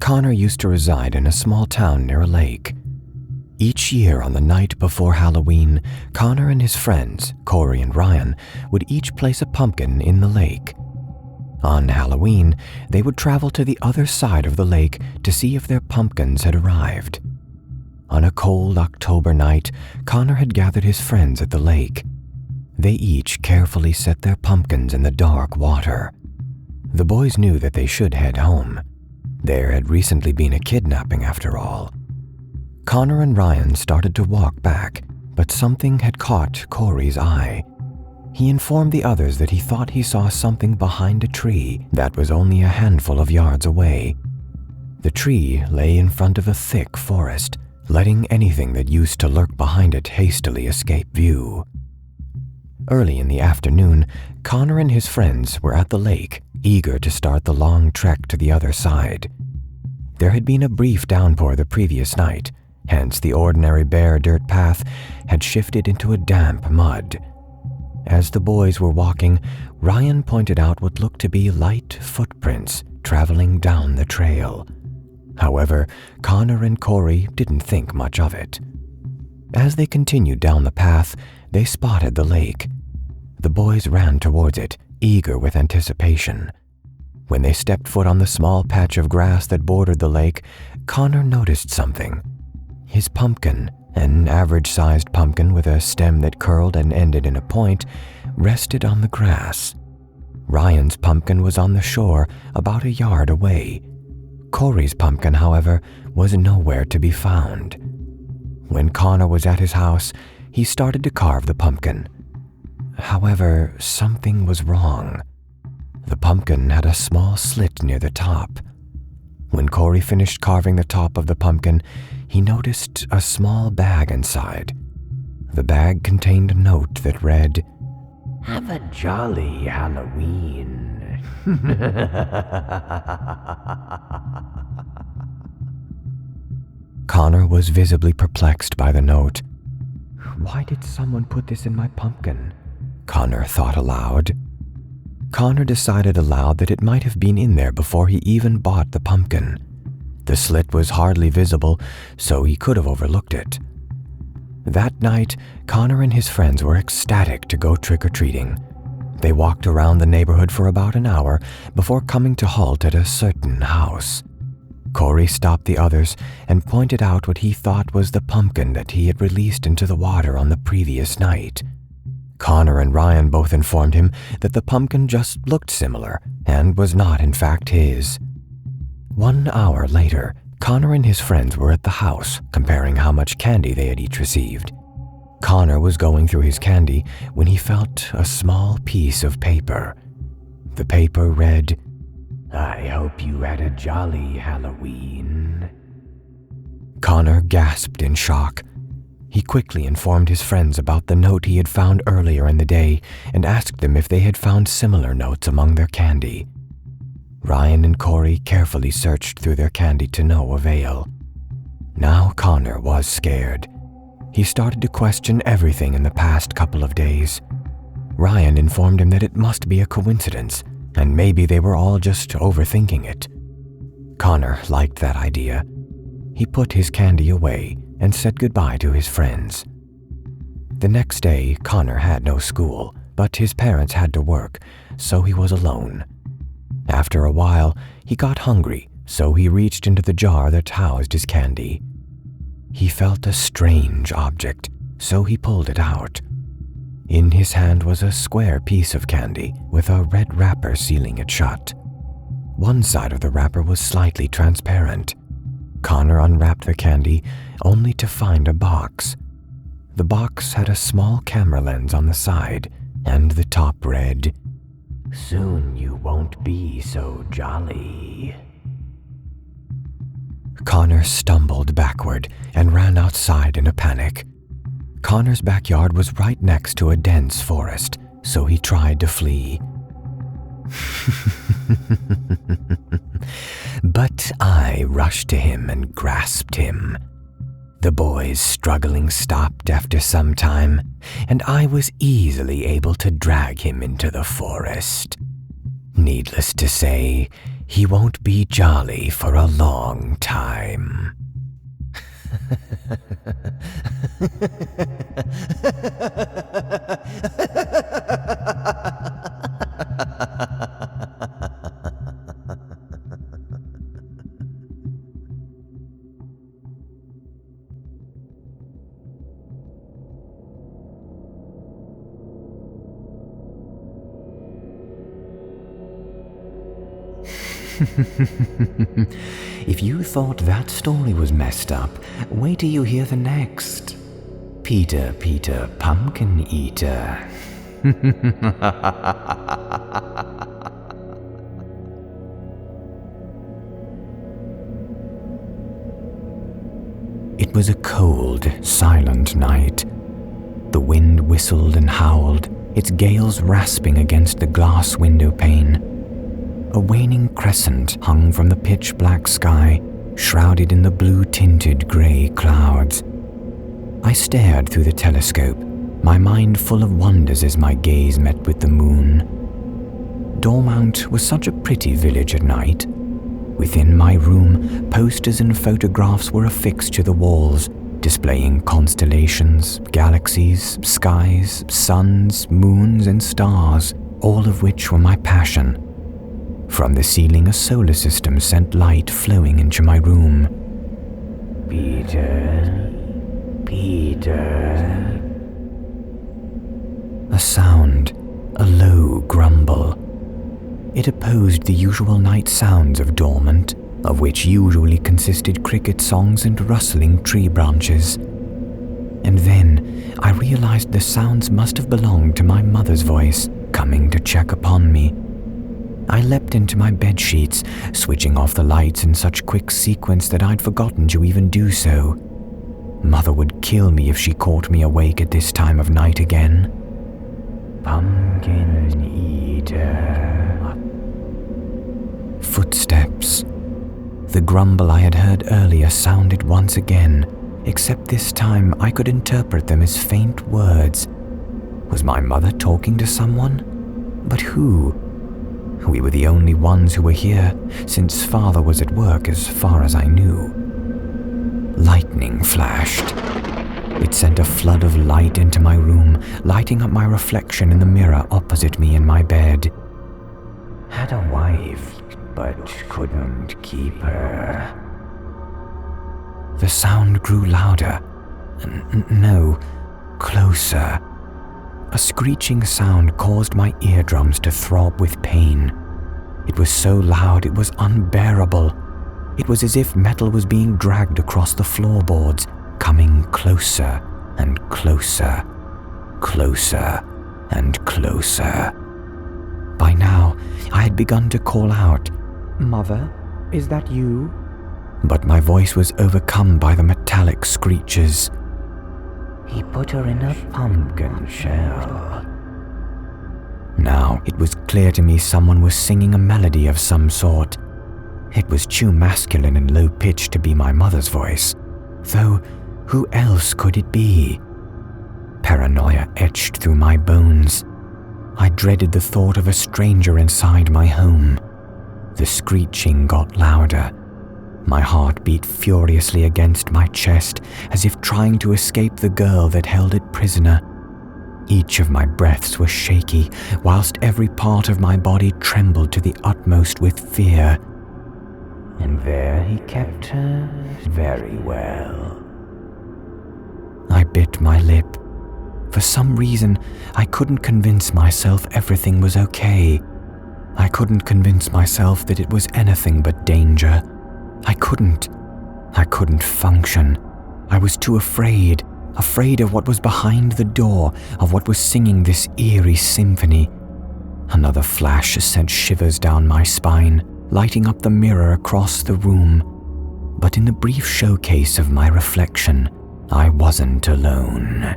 Connor used to reside in a small town near a lake. Each year on the night before Halloween, Connor and his friends, Corey and Ryan, would each place a pumpkin in the lake. On Halloween, they would travel to the other side of the lake to see if their pumpkins had arrived. On a cold October night, Connor had gathered his friends at the lake. They each carefully set their pumpkins in the dark water. The boys knew that they should head home. There had recently been a kidnapping after all. Connor and Ryan started to walk back, but something had caught Corey's eye. He informed the others that he thought he saw something behind a tree that was only a handful of yards away. The tree lay in front of a thick forest, letting anything that used to lurk behind it hastily escape view. Early in the afternoon, Connor and his friends were at the lake, eager to start the long trek to the other side. There had been a brief downpour the previous night, hence the ordinary bare dirt path had shifted into a damp mud. As the boys were walking, Ryan pointed out what looked to be light footprints traveling down the trail. However, Connor and Corey didn't think much of it. As they continued down the path, they spotted the lake. The boys ran towards it, eager with anticipation. When they stepped foot on the small patch of grass that bordered the lake, Connor noticed something. His pumpkin, an average-sized pumpkin with a stem that curled and ended in a point, rested on the grass. Ryan's pumpkin was on the shore, about a yard away. Corey's pumpkin, however, was nowhere to be found. When Connor was at his house, he started to carve the pumpkin. However, something was wrong. The pumpkin had a small slit near the top. When Corey finished carving the top of the pumpkin, he noticed a small bag inside. The bag contained a note that read, "Have a jolly Halloween." Connor was visibly perplexed by the note. "Why did someone put this in my pumpkin?" Connor thought aloud. Connor decided aloud that it might have been in there before he even bought the pumpkin. The slit was hardly visible, so he could have overlooked it. That night, Connor and his friends were ecstatic to go trick-or-treating. They walked around the neighborhood for about an hour before coming to halt at a certain house. Corey stopped the others and pointed out what he thought was the pumpkin that he had released into the water on the previous night. Connor and Ryan both informed him that the pumpkin just looked similar and was not in fact his. 1 hour later, Connor and his friends were at the house comparing how much candy they had each received. Connor was going through his candy when he felt a small piece of paper. The paper read, "I hope you had a jolly Halloween." Connor gasped in shock. He quickly informed his friends about the note he had found earlier in the day and asked them if they had found similar notes among their candy. Ryan and Corey carefully searched through their candy to no avail. Now Connor was scared. He started to question everything in the past couple of days. Ryan informed him that it must be a coincidence, and maybe they were all just overthinking it. Connor liked that idea. He put his candy away and said goodbye to his friends. The next day, Connor had no school, but his parents had to work, so he was alone. After a while, he got hungry, so he reached into the jar that housed his candy. He felt a strange object, so he pulled it out. In his hand was a square piece of candy with a red wrapper sealing it shut. One side of the wrapper was slightly transparent. Connor unwrapped the candy, only to find a box. The box had a small camera lens on the side, and the top read, "Soon you won't be so jolly." Connor stumbled backward and ran outside in a panic. Connor's backyard was right next to a dense forest, so he tried to flee. But I rushed to him and grasped him. The boy's struggling stopped after some time, and I was easily able to drag him into the forest. Needless to say, He won't be jolly for a long time. If you thought that story was messed up, wait till you hear the next. Peter, Peter, Pumpkin Eater. It was a cold, silent night. The wind whistled and howled, its gales rasping against the glass window pane. A waning crescent hung from the pitch-black sky, shrouded in the blue-tinted grey clouds. I stared through the telescope, my mind full of wonders as my gaze met with the moon. Dormont was such a pretty village at night. Within my room, posters and photographs were affixed to the walls, displaying constellations, galaxies, skies, suns, moons, and stars, all of which were my passion. From the ceiling, a solar system sent light flowing into my room. Peter, Peter. A sound, a low grumble. It opposed the usual night sounds of Dormont, of which usually consisted cricket songs and rustling tree branches. And then I realized the sounds must have belonged to my mother's voice, coming to check upon me. I leapt into my bedsheets, switching off the lights in such quick sequence that I'd forgotten to even do so. Mother would kill me if she caught me awake at this time of night again. Pumpkin Eater. Footsteps. The grumble I had heard earlier sounded once again, except this time I could interpret them as faint words. Was my mother talking to someone? But who? We were the only ones who were here, since Father was at work as far as I knew. Lightning flashed. It sent a flood of light into my room, lighting up my reflection in the mirror opposite me in my bed. Had a wife, but couldn't keep her. The sound grew louder. No, closer. A screeching sound caused my eardrums to throb with pain. It was so loud it was unbearable. It was as if metal was being dragged across the floorboards, coming closer and closer, closer and closer. By now, I had begun to call out, "Mother, is that you?" But my voice was overcome by the metallic screeches. He put her in a pumpkin shell. Now it was clear to me someone was singing a melody of some sort. It was too masculine and low-pitched to be my mother's voice, though who else could it be? Paranoia etched through my bones. I dreaded the thought of a stranger inside my home. The screeching got louder. My heart beat furiously against my chest, as if trying to escape the girl that held it prisoner. Each of my breaths was shaky, whilst every part of my body trembled to the utmost with fear. And there he kept her very well. I bit my lip. For some reason, I couldn't convince myself everything was okay. I couldn't convince myself that it was anything but danger. I couldn't function. I was too afraid of what was behind the door, of what was singing this eerie symphony. Another flash sent shivers down my spine, lighting up the mirror across the room. But in the brief showcase of my reflection, I wasn't alone.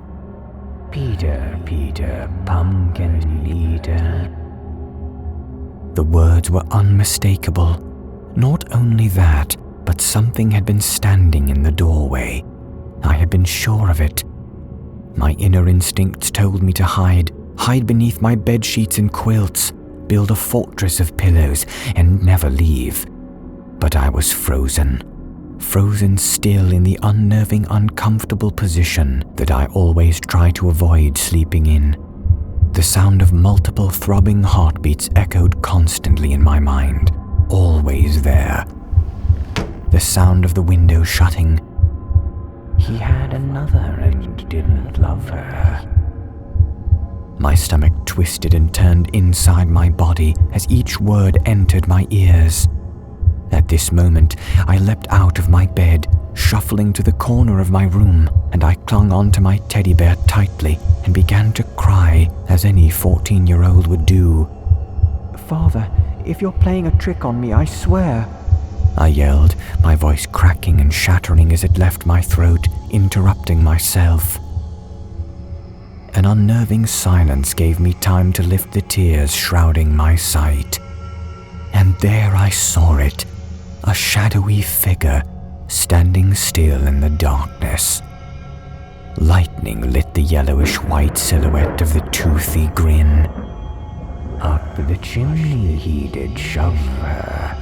Peter, Peter, Pumpkin Eater. The words were unmistakable. Not only that, but something had been standing in the doorway. I had been sure of it. My inner instincts told me to hide beneath my bedsheets and quilts, build a fortress of pillows, and never leave. But I was frozen still in the unnerving, uncomfortable position that I always try to avoid sleeping in. The sound of multiple throbbing heartbeats echoed constantly in my mind, always there. The sound of the window shutting. He had another and didn't love her. My stomach twisted and turned inside my body as each word entered my ears. At this moment, I leapt out of my bed, shuffling to the corner of my room, and I clung onto my teddy bear tightly and began to cry as any 14-year-old would do. "Father, if you're playing a trick on me, I swear," I yelled, my voice cracking and shattering as it left my throat, interrupting myself. An unnerving silence gave me time to lift the tears shrouding my sight. And there I saw it, a shadowy figure standing still in the darkness. Lightning lit the yellowish-white silhouette of the toothy grin. Up the chimney he did shove her.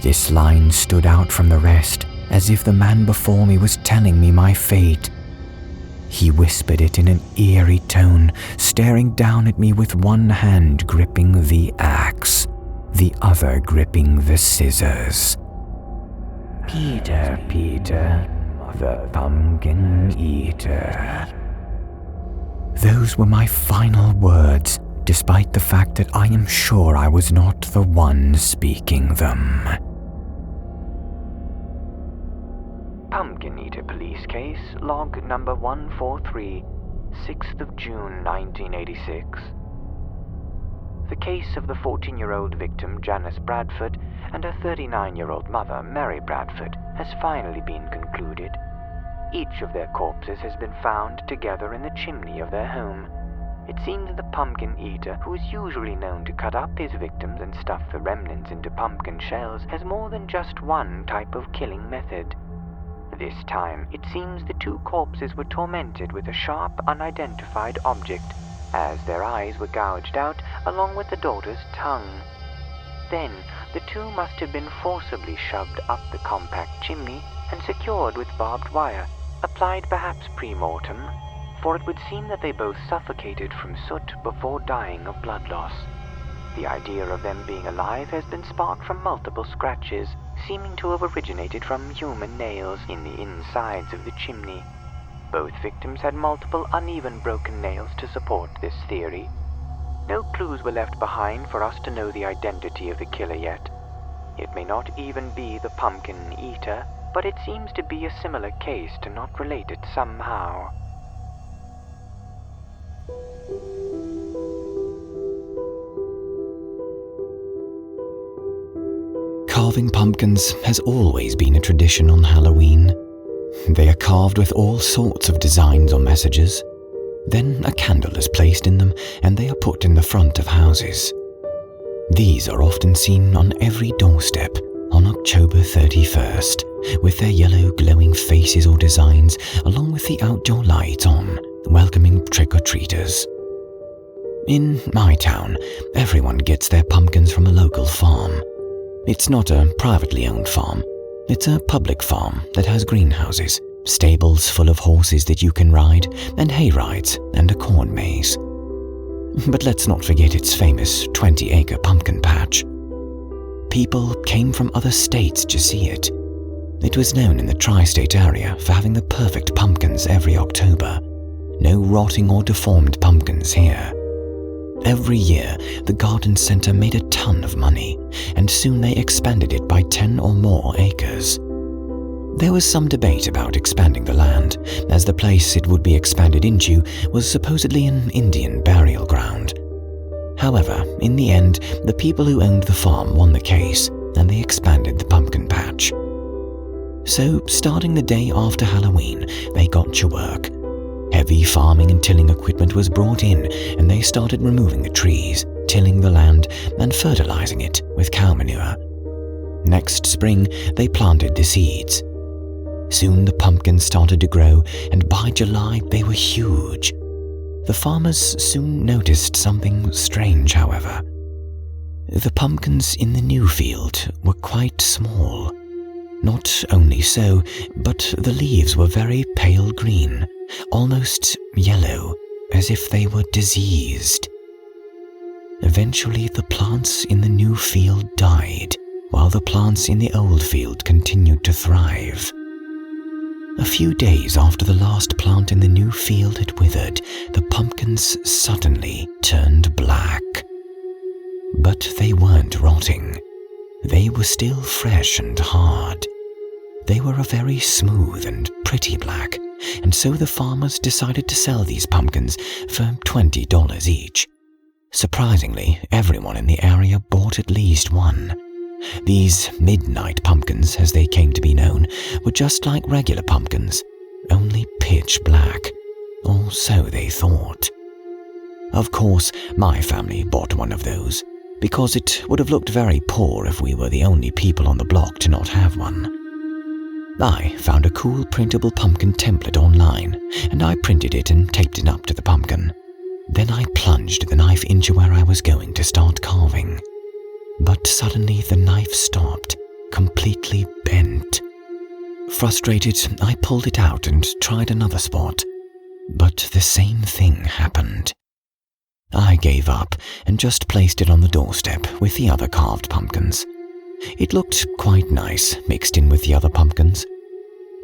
This line stood out from the rest, as if the man before me was telling me my fate. He whispered it in an eerie tone, staring down at me with one hand gripping the axe, the other gripping the scissors. "Peter, Peter, the pumpkin eater." Those were my final words, despite the fact that I am sure I was not the one speaking them. Pumpkin Eater Police Case, log number 143, 6th of June 1986. The case of the 14-year-old victim Janice Bradford and her 39-year-old mother Mary Bradford has finally been concluded. Each of their corpses has been found together in the chimney of their home. It seems the pumpkin eater, who is usually known to cut up his victims and stuff the remnants into pumpkin shells, has more than just one type of killing method. This time, it seems the two corpses were tormented with a sharp, unidentified object, as their eyes were gouged out along with the daughter's tongue. Then, the two must have been forcibly shoved up the compact chimney and secured with barbed wire, applied perhaps pre-mortem, for it would seem that they both suffocated from soot before dying of blood loss. The idea of them being alive has been sparked from multiple scratches, seeming to have originated from human nails in the insides of the chimney. Both victims had multiple uneven broken nails to support this theory. No clues were left behind for us to know the identity of the killer yet. It may not even be the pumpkin eater, but it seems to be a similar case to not related somehow. Carving pumpkins has always been a tradition on Halloween. They are carved with all sorts of designs or messages. Then a candle is placed in them and they are put in the front of houses. These are often seen on every doorstep on October 31st, with their yellow glowing faces or designs, along with the outdoor light on, welcoming trick-or-treaters. In my town, everyone gets their pumpkins from a local farm. It's not a privately owned farm. It's a public farm that has greenhouses, stables full of horses that you can ride, and hay rides and a corn maze. But let's not forget its famous 20-acre pumpkin patch. People came from other states to see it. It was known in the tri-state area for having the perfect pumpkins every October. No rotting or deformed pumpkins here. Every year, the garden center made a ton of money, and soon they expanded it by 10 or more acres. There was some debate about expanding the land, as the place it would be expanded into was supposedly an Indian burial ground. However, in the end, the people who owned the farm won the case, and they expanded the pumpkin patch. So, starting the day after Halloween, they got to work. Heavy farming and tilling equipment was brought in, and they started removing the trees, tilling the land, and fertilizing it with cow manure. Next spring, they planted the seeds. Soon the pumpkins started to grow, and by July they were huge. The farmers soon noticed something strange, however. The pumpkins in the new field were quite small. Not only so, but the leaves were very pale green, almost yellow, as if they were diseased. Eventually, the plants in the new field died, while the plants in the old field continued to thrive. A few days after the last plant in the new field had withered, the pumpkins suddenly turned black. But they weren't rotting. They were still fresh and hard. They were a very smooth and pretty black, and so the farmers decided to sell these pumpkins for $20 each. Surprisingly, everyone in the area bought at least one. These midnight pumpkins, as they came to be known, were just like regular pumpkins, only pitch black, or so they thought. Of course, my family bought one of those, because it would have looked very poor if we were the only people on the block to not have one. I found a cool printable pumpkin template online, and I printed it and taped it up to the pumpkin. Then I plunged the knife into where I was going to start carving. But suddenly the knife stopped, completely bent. Frustrated, I pulled it out and tried another spot, but the same thing happened. I gave up and just placed it on the doorstep with the other carved pumpkins. It looked quite nice mixed in with the other pumpkins.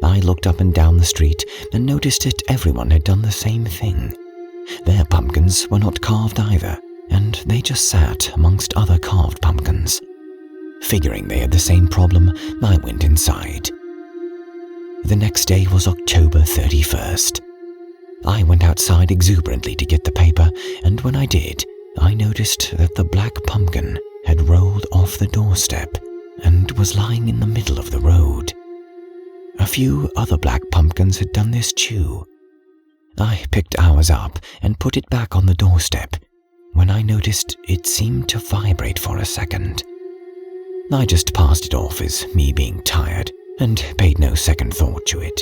I looked up and down the street and noticed that everyone had done the same thing. Their pumpkins were not carved either, and they just sat amongst other carved pumpkins. Figuring they had the same problem, I went inside. The next day was October 31st. I went outside exuberantly to get the paper, and when I did, I noticed that the black pumpkin had rolled off the doorstep and was lying in the middle of the road. A few other black pumpkins had done this too. I picked ours up and put it back on the doorstep when I noticed it seemed to vibrate for a second. I just passed it off as me being tired and paid no second thought to it.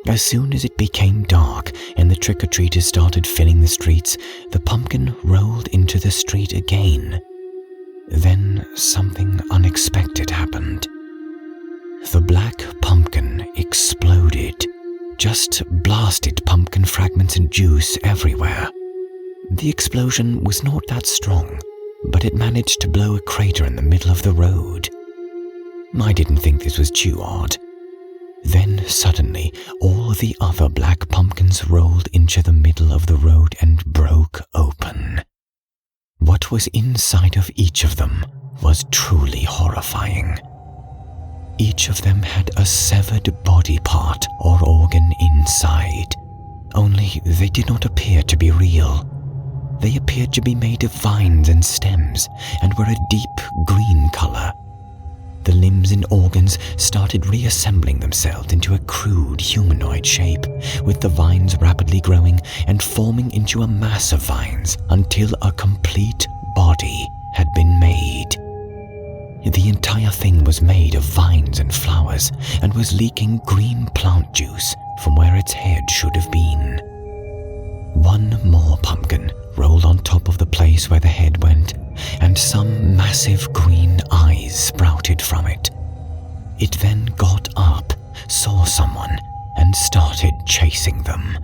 As soon as it became dark and the trick-or-treaters started filling the streets, the pumpkin rolled into the street again. Then something unexpected happened. The black pumpkin exploded, just blasted pumpkin fragments and juice everywhere. The explosion was not that strong, but it managed to blow a crater in the middle of the road. I didn't think this was too odd. Then suddenly, all the other black pumpkins rolled into the middle of the road and broke open. What was inside of each of them was truly horrifying. Each of them had a severed body part or organ inside, only they did not appear to be real. They appeared to be made of vines and stems and were a deep green color. The limbs and organs started reassembling themselves into a crude humanoid shape, with the vines rapidly growing and forming into a mass of vines until a complete body had been made. The entire thing was made of vines and flowers and was leaking green plant juice from where its head should have been. One more pumpkin rolled on top of the place where the head went, and some massive green eyes sprouted from it. It then got up, saw someone, and started chasing them.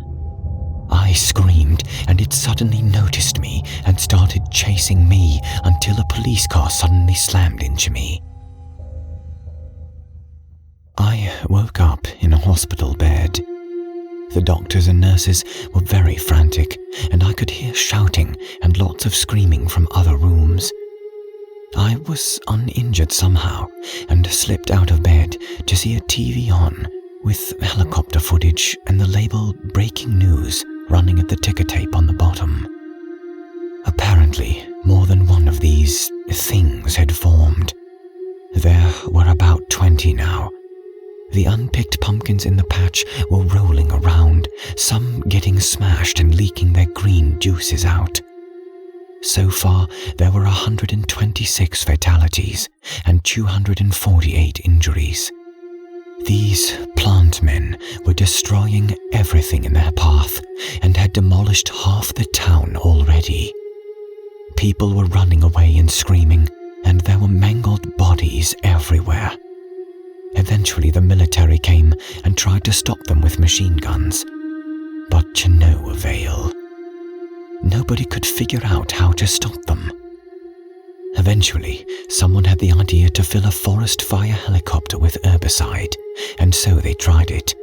I screamed, and it suddenly noticed me and started chasing me until a police car suddenly slammed into me. I woke up in a hospital bed. The doctors and nurses were very frantic, and I could hear shouting and lots of screaming from other rooms. I was uninjured somehow and slipped out of bed to see a TV on with helicopter footage and the label "Breaking News" running at the ticker tape on the bottom. Apparently, more than one of these things had formed. There were about 20 now. The unpicked pumpkins in the patch were rolling around, some getting smashed and leaking their green juices out. So far, there were 126 fatalities and 248 injuries. These plant men were destroying everything in their path and had demolished half the town already. People were running away and screaming, and there were mangled bodies everywhere. Eventually the military came and tried to stop them with machine guns, but to no avail. Nobody could figure out how to stop them. Eventually, someone had the idea to fill a forest fire helicopter with herbicide, and so they tried it.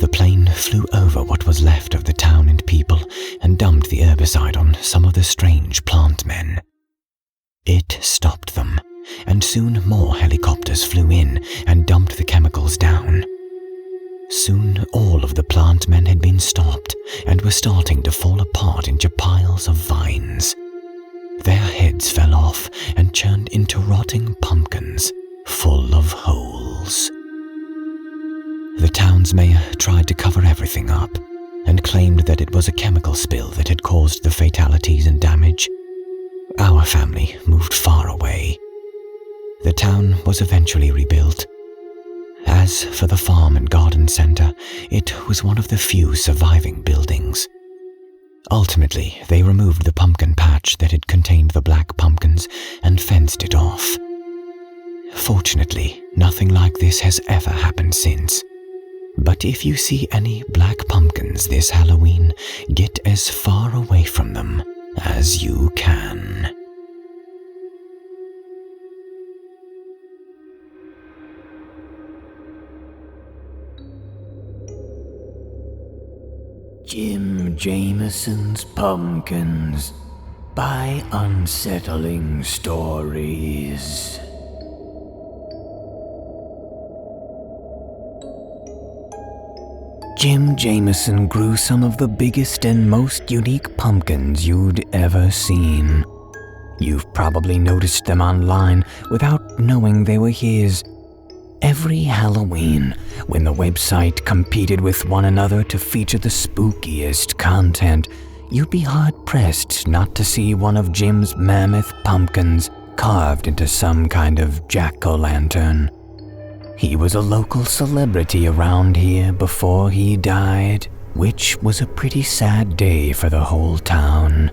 The plane flew over what was left of the town and people and dumped the herbicide on some of the strange plant men. It stopped them, and soon more helicopters flew in and dumped the chemicals down. Soon all of the plant men had been stopped and were starting to fall apart into piles of vines. Their heads fell off and turned into rotting pumpkins full of holes. The town's mayor tried to cover everything up and claimed that it was a chemical spill that had caused the fatalities and damage. Our family moved far away. The town was eventually rebuilt. As for the farm and garden center, it was one of the few surviving buildings. Ultimately, they removed the pumpkin patch that had contained the black pumpkins and fenced it off. Fortunately, nothing like this has ever happened since. But if you see any black pumpkins this Halloween, get as far away from them as you can. Jim Jameson's Pumpkins by Unsettling Stories. Jim Jameson grew some of the biggest and most unique pumpkins you'd ever seen. You've probably noticed them online without knowing they were his. Every Halloween, when the website competed with one another to feature the spookiest content, you'd be hard-pressed not to see one of Jim's mammoth pumpkins carved into some kind of jack-o'-lantern. He was a local celebrity around here before he died, which was a pretty sad day for the whole town.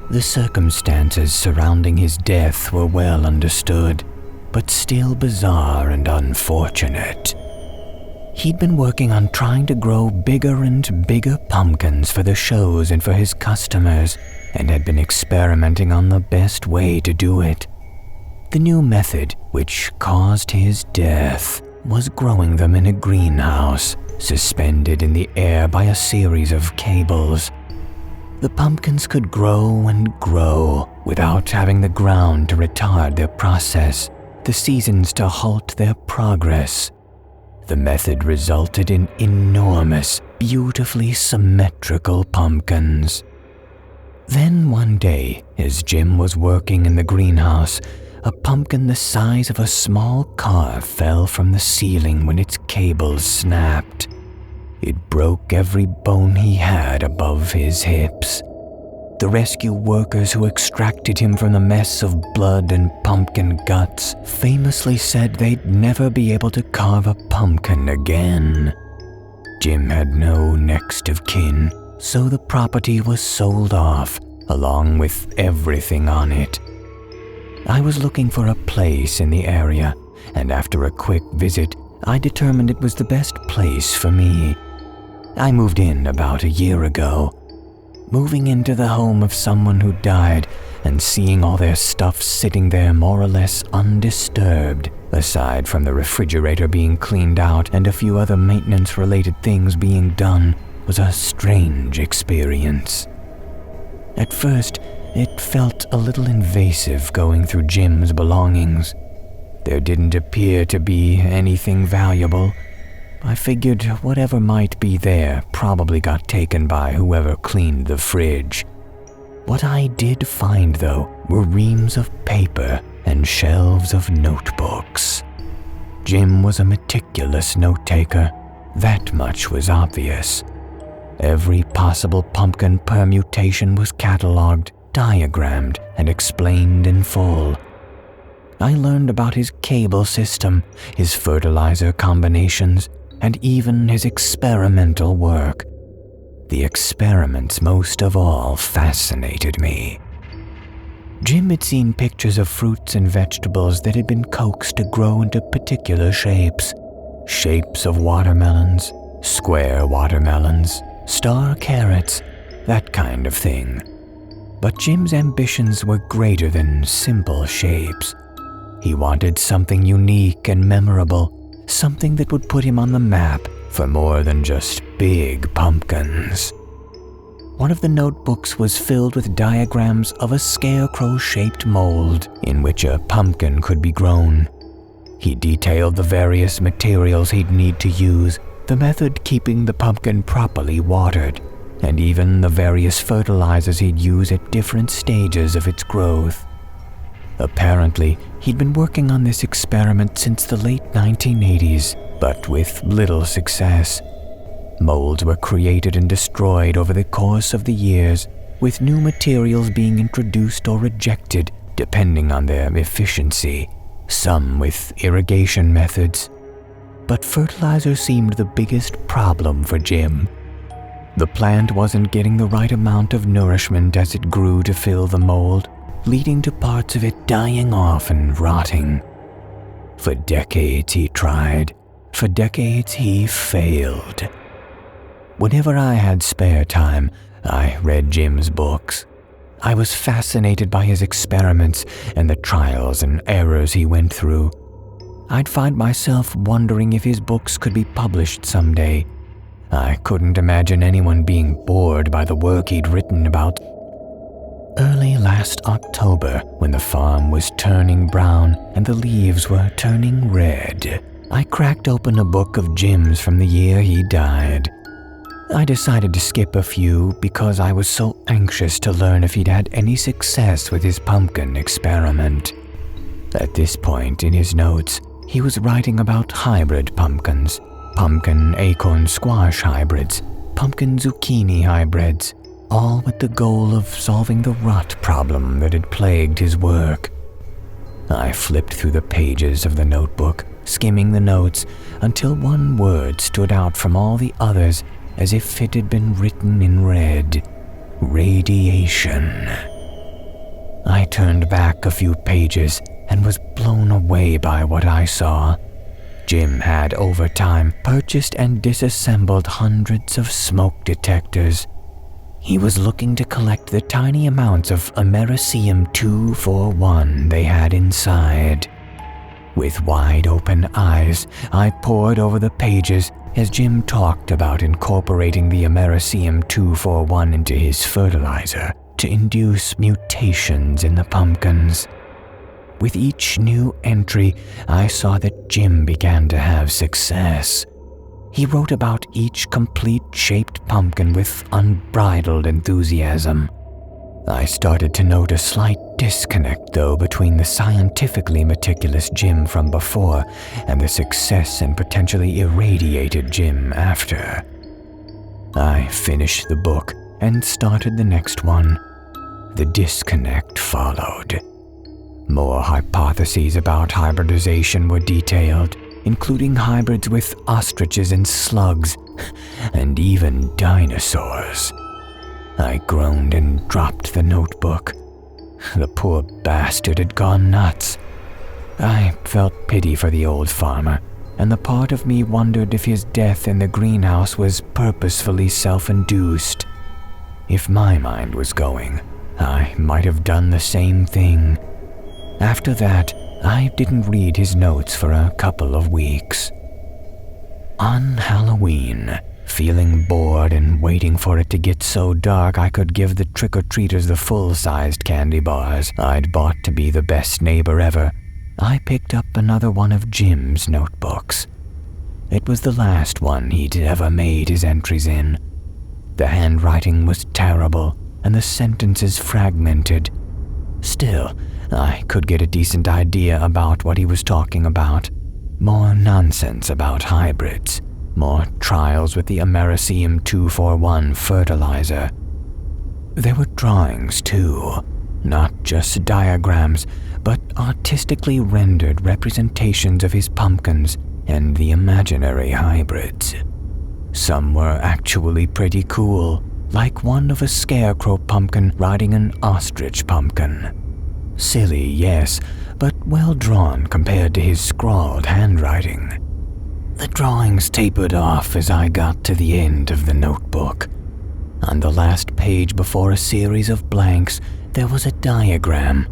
The circumstances surrounding his death were well understood, but still bizarre and unfortunate. He'd been working on trying to grow bigger and bigger pumpkins for the shows and for his customers, and had been experimenting on the best way to do it. The new method, which caused his death, was growing them in a greenhouse, suspended in the air by a series of cables. The pumpkins could grow and grow without having the ground to retard their process, the seasons to halt their progress. The method resulted in enormous, beautifully symmetrical pumpkins. Then one day, as Jim was working in the greenhouse, a pumpkin the size of a small car fell from the ceiling when its cables snapped. It broke every bone he had above his hips. The rescue workers who extracted him from the mess of blood and pumpkin guts famously said they'd never be able to carve a pumpkin again. Jim had no next of kin, so the property was sold off, along with everything on it. I was looking for a place in the area, and after a quick visit, I determined it was the best place for me. I moved in about a year ago. Moving into the home of someone who died and seeing all their stuff sitting there more or less undisturbed, aside from the refrigerator being cleaned out and a few other maintenance-related things being done, was a strange experience. At first, it felt a little invasive going through Jim's belongings. There didn't appear to be anything valuable. I figured whatever might be there probably got taken by whoever cleaned the fridge. What I did find, though, were reams of paper and shelves of notebooks. Jim was a meticulous note-taker. That much was obvious. Every possible pumpkin permutation was cataloged, diagrammed, and explained in full. I learned about his cable system, his fertilizer combinations, and even his experimental work. The experiments most of all fascinated me. Jim had seen pictures of fruits and vegetables that had been coaxed to grow into particular shapes. Shapes of watermelons, square watermelons, star carrots, that kind of thing. But Jim's ambitions were greater than simple shapes. He wanted something unique and memorable, something that would put him on the map for more than just big pumpkins. One of the notebooks was filled with diagrams of a scarecrow-shaped mold in which a pumpkin could be grown. He detailed the various materials he'd need to use, the method keeping the pumpkin properly watered, and even the various fertilizers he'd use at different stages of its growth. Apparently, he'd been working on this experiment since the late 1980s, but with little success. Molds were created and destroyed over the course of the years, with new materials being introduced or rejected depending on their efficiency, some with irrigation methods. But fertilizer seemed the biggest problem for Jim. The plant wasn't getting the right amount of nourishment as it grew to fill the mold, leading to parts of it dying off and rotting. For decades he tried. For decades he failed. Whenever I had spare time, I read Jim's books. I was fascinated by his experiments and the trials and errors he went through. I'd find myself wondering if his books could be published someday. I couldn't imagine anyone being bored by the work he'd written about. Early last October, when the farm was turning brown and the leaves were turning red, I cracked open a book of Jim's from the year he died. I decided to skip a few because I was so anxious to learn if he'd had any success with his pumpkin experiment. At this point in his notes, he was writing about hybrid pumpkins, pumpkin acorn squash hybrids, pumpkin zucchini hybrids, all with the goal of solving the rot problem that had plagued his work. I flipped through the pages of the notebook, skimming the notes, until one word stood out from all the others as if it had been written in red: radiation. I turned back a few pages and was blown away by what I saw. Jim had, over time, purchased and disassembled hundreds of smoke detectors. He was looking to collect the tiny amounts of Americium-241 they had inside. With wide-open eyes, I pored over the pages as Jim talked about incorporating the Americium-241 into his fertilizer to induce mutations in the pumpkins. With each new entry, I saw that Jim began to have success. He wrote about each complete shaped pumpkin with unbridled enthusiasm. I started to note a slight disconnect, though, between the scientifically meticulous Jim from before and the success and potentially irradiated Jim after. I finished the book and started the next one. The disconnect followed. More hypotheses about hybridization were detailed, including hybrids with ostriches and slugs, and even dinosaurs. I groaned and dropped the notebook. The poor bastard had gone nuts. I felt pity for the old farmer, and the part of me wondered if his death in the greenhouse was purposefully self-induced. If my mind was going, I might have done the same thing. After that, I didn't read his notes for a couple of weeks. On Halloween, feeling bored and waiting for it to get so dark I could give the trick-or-treaters the full-sized candy bars I'd bought to be the best neighbor ever, I picked up another one of Jim's notebooks. It was the last one he'd ever made his entries in. The handwriting was terrible, and the sentences fragmented. Still, I could get a decent idea about what he was talking about. More nonsense about hybrids. More trials with the Americium-241 fertilizer. There were drawings, too. Not just diagrams, but artistically rendered representations of his pumpkins and the imaginary hybrids. Some were actually pretty cool, like one of a scarecrow pumpkin riding an ostrich pumpkin. Silly, yes, but well drawn compared to his scrawled handwriting. The drawings tapered off as I got to the end of the notebook. On the last page before a series of blanks, there was a diagram.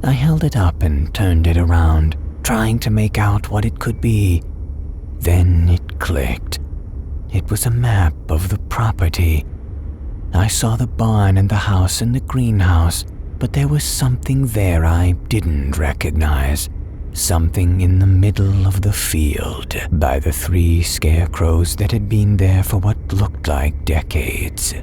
I held it up and turned it around, trying to make out what it could be. Then it clicked. It was a map of the property. I saw the barn and the house and the greenhouse, but there was something there I didn't recognize. Something in the middle of the field by the 3 scarecrows that had been there for what looked like decades.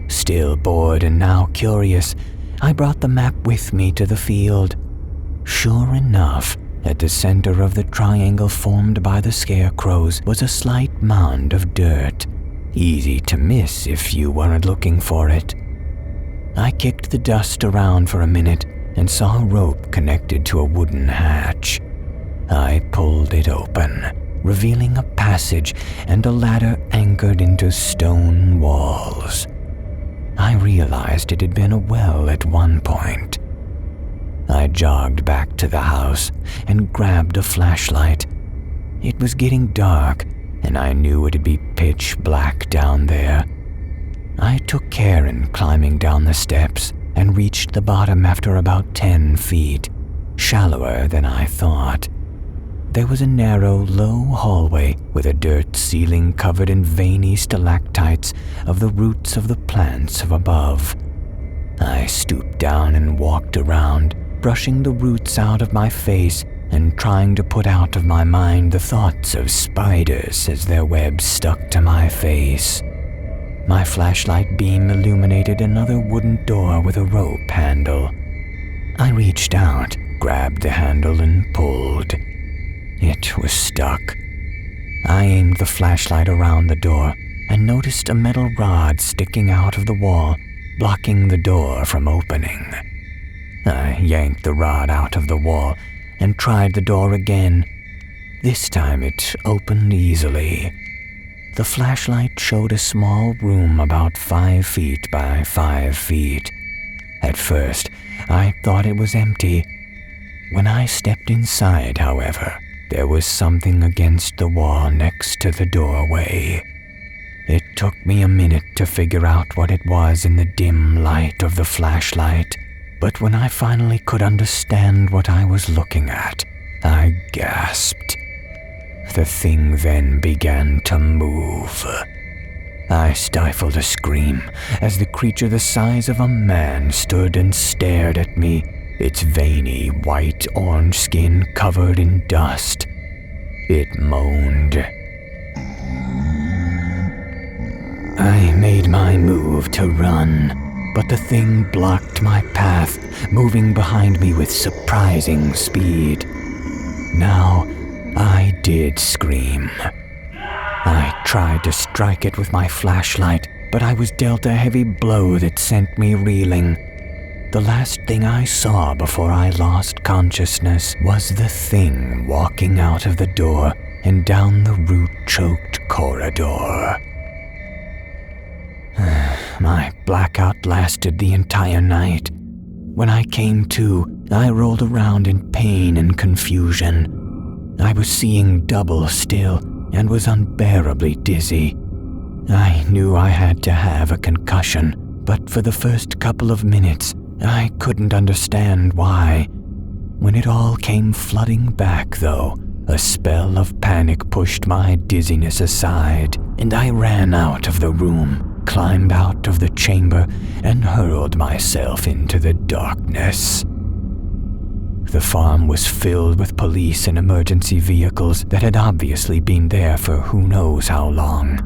Still bored and now curious, I brought the map with me to the field. Sure enough, at the center of the triangle formed by the scarecrows was a slight mound of dirt, easy to miss if you weren't looking for it. I kicked the dust around for a minute and saw a rope connected to a wooden hatch. I pulled it open, revealing a passage and a ladder anchored into stone walls. I realized it had been a well at one point. I jogged back to the house and grabbed a flashlight. It was getting dark, and I knew it'd be pitch black down there. I took care in climbing down the steps and reached the bottom after about 10 feet, shallower than I thought. There was a narrow, low hallway with a dirt ceiling covered in veiny stalactites of the roots of the plants above. I stooped down and walked around, brushing the roots out of my face and trying to put out of my mind the thoughts of spiders as their webs stuck to my face. My flashlight beam illuminated another wooden door with a rope handle. I reached out, grabbed the handle and pulled. It was stuck. I aimed the flashlight around the door and noticed a metal rod sticking out of the wall, blocking the door from opening. I yanked the rod out of the wall and tried the door again. This time it opened easily. The flashlight showed a small room about 5 feet by 5 feet. At first, I thought it was empty. When I stepped inside, however, there was something against the wall next to the doorway. It took me a minute to figure out what it was in the dim light of the flashlight, but when I finally could understand what I was looking at, I gasped. The thing then began to move. I stifled a scream as the creature the size of a man stood and stared at me, its veiny white-orange skin covered in dust. It moaned. I made my move to run, but the thing blocked my path, moving behind me with surprising speed. Now, I did scream. I tried to strike it with my flashlight, but I was dealt a heavy blow that sent me reeling. The last thing I saw before I lost consciousness was the thing walking out of the door and down the root-choked corridor. My blackout lasted the entire night. When I came to, I rolled around in pain and confusion. I was seeing double still and was unbearably dizzy. I knew I had to have a concussion, but for the first couple of minutes, I couldn't understand why. When it all came flooding back, though, a spell of panic pushed my dizziness aside, and I ran out of the room, climbed out of the chamber, and hurled myself into the darkness. The farm was filled with police and emergency vehicles that had obviously been there for who knows how long.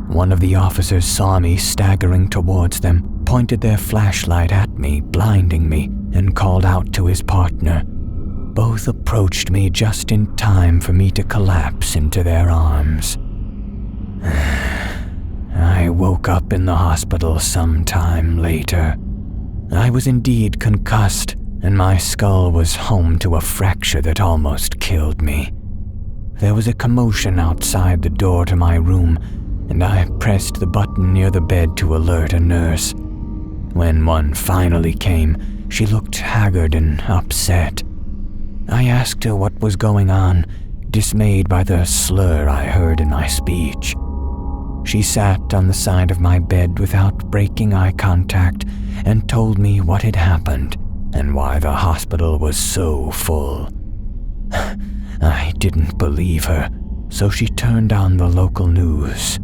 One of the officers saw me staggering towards them, pointed their flashlight at me, blinding me, and called out to his partner. Both approached me just in time for me to collapse into their arms. I woke up in the hospital some time later. I was indeed concussed, and my skull was home to a fracture that almost killed me. There was a commotion outside the door to my room, and I pressed the button near the bed to alert a nurse. When one finally came, she looked haggard and upset. I asked her what was going on, dismayed by the slur I heard in my speech. She sat on the side of my bed without breaking eye contact and told me what had happened and why the hospital was so full. I didn't believe her, so she turned on the local news.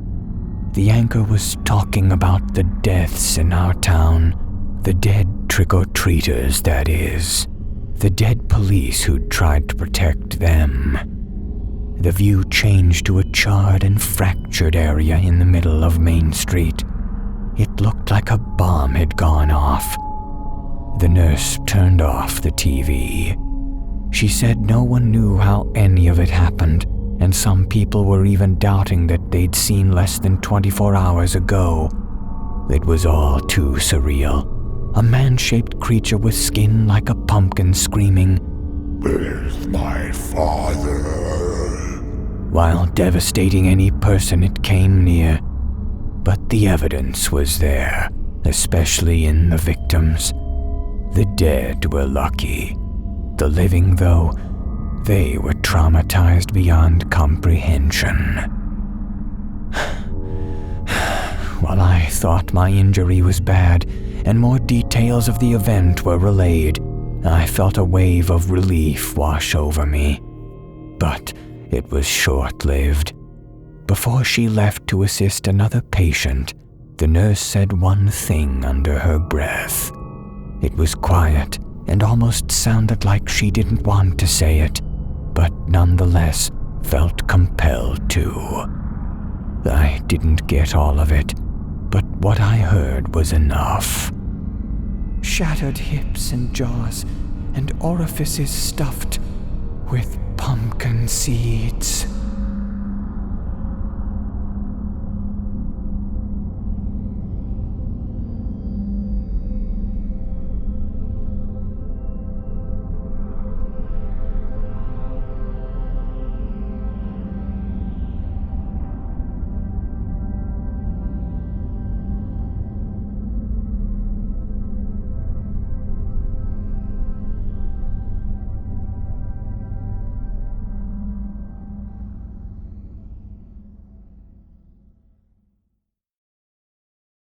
The anchor was talking about the deaths in our town, the dead trick-or-treaters, that is, the dead police who'd tried to protect them. The view changed to a charred and fractured area in the middle of Main Street. It looked like a bomb had gone off. The nurse turned off the TV. She said no one knew how any of it happened, and some people were even doubting that they'd seen less than 24 hours ago. It was all too surreal. A man-shaped creature with skin like a pumpkin screaming, "Where's my father?" while devastating any person it came near. But the evidence was there, especially in the victims. The dead were lucky. The living, though, they were traumatized beyond comprehension. While I thought my injury was bad and more details of the event were relayed, I felt a wave of relief wash over me. But it was short-lived. Before she left to assist another patient, the nurse said one thing under her breath. It was quiet and almost sounded like she didn't want to say it, but nonetheless felt compelled to. I didn't get all of it, but what I heard was enough. "Shattered hips and jaws, and orifices stuffed with pumpkin seeds."